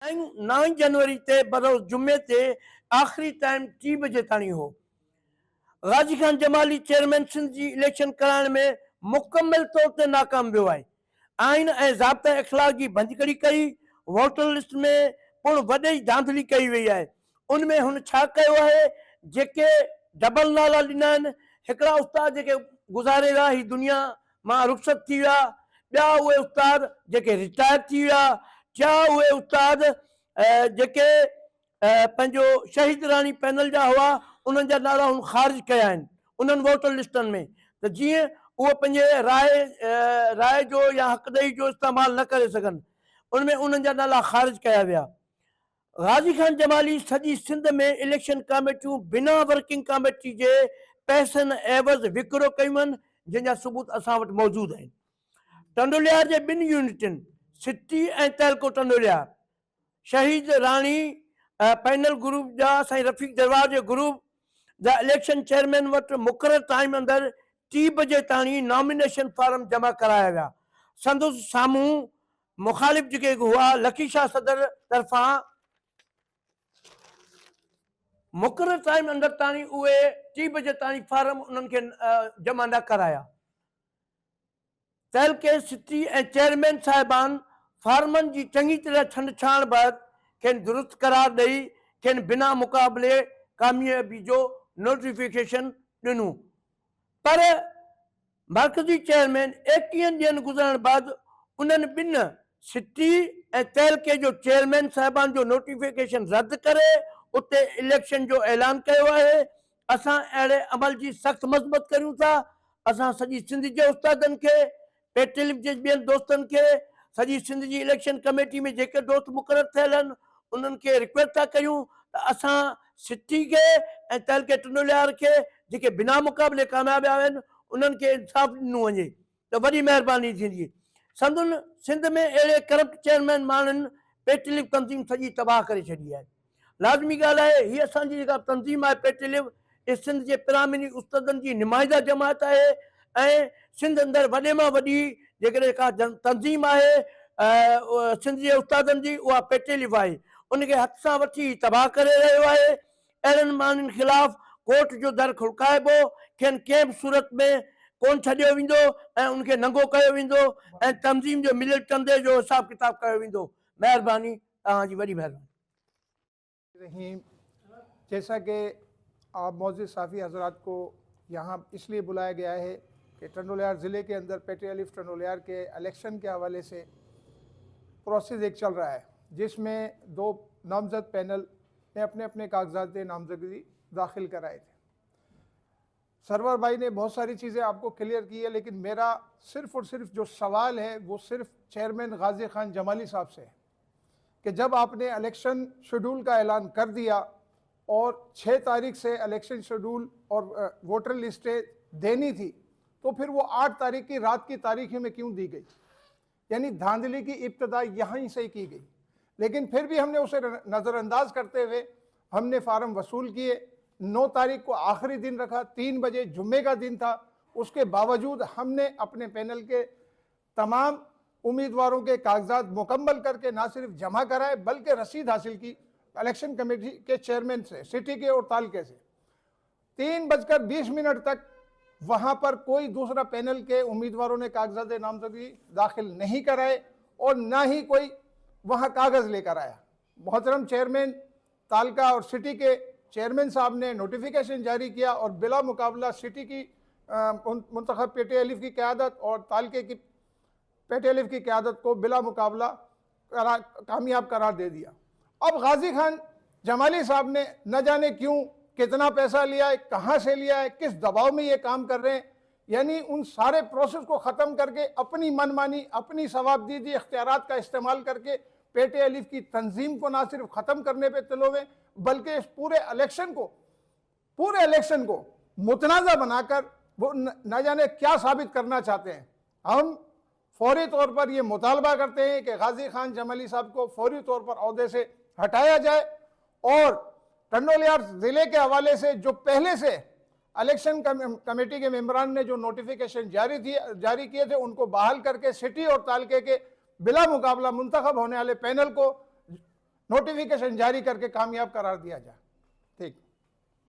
9 जनवरी ते बरोज़ जुमे ते आखिरी टाइम 3 बजे ताणी हो। गाजी खान जमाली चेयरमैन सिंध जी इलेक्शन कराइण में मुकम्मल तौर ते नाकाम वियो आहे। आइन ऐं ज़ाब्ता इख़लाक़ जी भंजकड़ी कई, वोटर लिस्ट में पिणु वॾी धांधली कई वई आहे। उनमें हुन छा कयो आहे, जेके डबल नाला ॾिना आहिनि, हिकिड़ा उस्ताद जेके गुज़ारे विया ही दुनिया मां रुख़सत थी विया, ॿिया उहे उस्ताद जेके रिटायर थी विया, टिया उहे उस्ताद जेके पंहिंजो शहीद राणी पैनल जा हुआ, उन्हनि जा नाला हुन ख़ारिज कया आहिनि उन्हनि वोटर लिस्टनि में, त जीअं उहे पंहिंजे राय जो या हक़ ॾेई जो इस्तेमालु न करे सघनि, उनमें उन्हनि जा नाला ख़ारिज कया विया। गाजी खान जमाली सॼी सिंध में इलेक्शन कमेटियूं बिना वर्किंग कमेटी जे पैसनि एवज़ विकिरो कयूं आहिनि, जंहिंजा सबूत असां वटि मौजूदु आहिनि। टंडोलियार जे 2 यूनिटनि सिटी ऐं तहलको टंडोलियार, शहीद राणी पैनल ग्रुप जा साईं रफ़ीक दरबार जे ग्रुप जा इलेक्शन चेयरमैन वटि मुक़ररु टाइम अंदरि 3 बजे ताणी नॉमिनेशन फॉर्म जमा कराया विया। संदसि साम्हूं मुखालिफ़ जेके हुआ लकी शाह सदर तरफ़ां मुक़ररु टाइम अंदरि ताणी उहे 3 बजे ताणी फॉर्म उन्हनि खे जमा न कराया। तहलके सिटी ऐं चेयरमैन साहिबान फार्मनि जी चङी तरह छंछाण बैदि खेनि दुरुस्त करार ॾेई खेनि बिना मुक़ाबले कामयाबी जो नोटिफिकेशन ॾिनो, पर मर्कज़ी चेयरमैन 21 ॾींहंनि गुज़रण बैदि उन्हनि 2 सिटी ऐं तहलके जो चेयरमैन साहिबान जो नोटिफिकेशन रद्द करे उते इलेक्शन जो ऐलान कयो आहे। असां अहिड़े अमल जी सख़्तु मज़म्मत करियूं था। असां सॼी सिंध जे उस्तादनि खे, पेटेलिफ जे ॿियनि दोस्तनि खे, सॼी सिंध जी इलेक्शन कमेटी में जेके दोस्त मुक़ररु थियल आहिनि उन्हनि खे रिक्वेस्ट था कयूं त असां सिटी खे ऐं तहलके टंडोलियार खे जेके बिना मुक़ाबले कामयाब आहिनि उन्हनि खे इंसाफ़ ॾिनो वञे त वॾी महिरबानी थींदी। संदुनि सिंध में अहिड़े करप्ट चेयरमैन माण्हुनि पेटेलिफ तंज़ीम सॼी तबाह करे छॾी आहे। लाज़मी ॻाल्हि आहे, हीअ असांजी जेका तंज़ीम आहे पेटेलिफ, इहा सिंध जे पिरामिनी उस्तादनि जी नुमाइंदा जमात आहे ऐं सिंध अंदरि वॾे मां वॾी जेकॾहिं का तंज़ीम आहे सिंध जे उस्तादनि जी, उहा पेटेलिफ आहे। उनखे हथ सां वठी तबाह करे रहियो आहे। अहिड़नि माण्हुनि ख़िलाफ़ कोर्ट जो दर खुड़काइबो, खेनि कंहिं बि सूरत में कोन छॾियो वेंदो ऐं उनखे नंगो कयो वेंदो ऐं तंज़ीम जो मिलियल चंदे जो हिसाब किताब कयो वेंदो। महिरबानी, तव्हांजी वॾी महिरबानी। रहीम, जैसा कि आप मौजूद साफ़ी हजरात को यहाँ इसलिए बुलाया गया है कि टंडोलियार ज़िले के अंदर पेटेलिफ टंडोलियार के इलेक्शन के हवाले से प्रोसेस एक चल रहा है, जिसमें 2 नामजद पैनल ने अपने अपने कागजात नामजदगी दाखिल कराए थे। सरवर भाई ने बहुत सारी चीज़ें आपको क्लियर की है, लेकिन मेरा सिर्फ़ और सिर्फ जो सवाल है वो सिर्फ चेयरमैन गाजी खान जमाली साहब से है कि जब आपने इलेक्शन शेड्यूल का ऐलान कर दिया और 6 तारीख से इलेक्शन शेड्यूल और वोटर लिस्टें देनी थी, तो फिर वो 8 तारीख की रात की तारीख में क्यों दी गई? यानी धांधली की इब्तदा यहीं से की गई। लेकिन फिर भी हमने उसे नज़रअंदाज करते हुए हमने फार्म वसूल किए। 9 तारीख को आखिरी दिन रखा, 3 बजे जुम्मे का दिन था। उसके बावजूद हमने अपने पैनल के तमाम उम्मीदवारों के कागजात मुकम्मल करके ना सिर्फ जमा कराए बल्कि रसीद हासिल की इलेक्शन कमेटी के चेयरमैन से, सिटी के और तालके से। 3:20 तक वहाँ पर कोई दूसरा पैनल के उम्मीदवारों ने कागजात नामजदगी दाखिल नहीं कराए और ना ही कोई वहाँ कागज़ लेकर आया। मोहतरम चेयरमैन तालका और सिटी के चेयरमैन साहब ने नोटिफिकेशन जारी किया और बिला मुकाबला सिटी की मुंतखब पेटेलिफ की क़यादत और तालके की पेटेलिफ की क़यादत को बिला मुकाबला कामयाब करार दे दिया। अब गाजी खान जमाली साहब ने न जाने क्यों कितना पैसा लिया है, कहाँ से लिया है, किस दबाव में ये काम कर रहे हैं, यानी उन सारे प्रोसेस को ख़त्म करके अपनी मनमानी, अपनी सवाबदीदी इख्तियारात का इस्तेमाल करके पेटेलिफ की तंजीम को ना सिर्फ ख़त्म करने पे तुले हुए बल्कि इस पूरे इलेक्शन को मुतनाज़ा बनाकर वो न जाने क्या साबित करना चाहते हैं। हम फौरी तौर पर ये मुतालबा करते हैं कि गाजी खान जमाली साहब को फौरी तौर पर ओहदे से हटाया जाए और टंडोलियार ज़िले के हवाले से जो पहले से इलेक्शन कमेटी के मेंबरान ने जो नोटिफिकेशन जारी किए थे उनको बहाल करके सिटी और तालके के बिला मुकाबला मुंतखब होने वाले पैनल को नोटिफिकेशन जारी करके कामयाब करार दिया जाए। ठीक।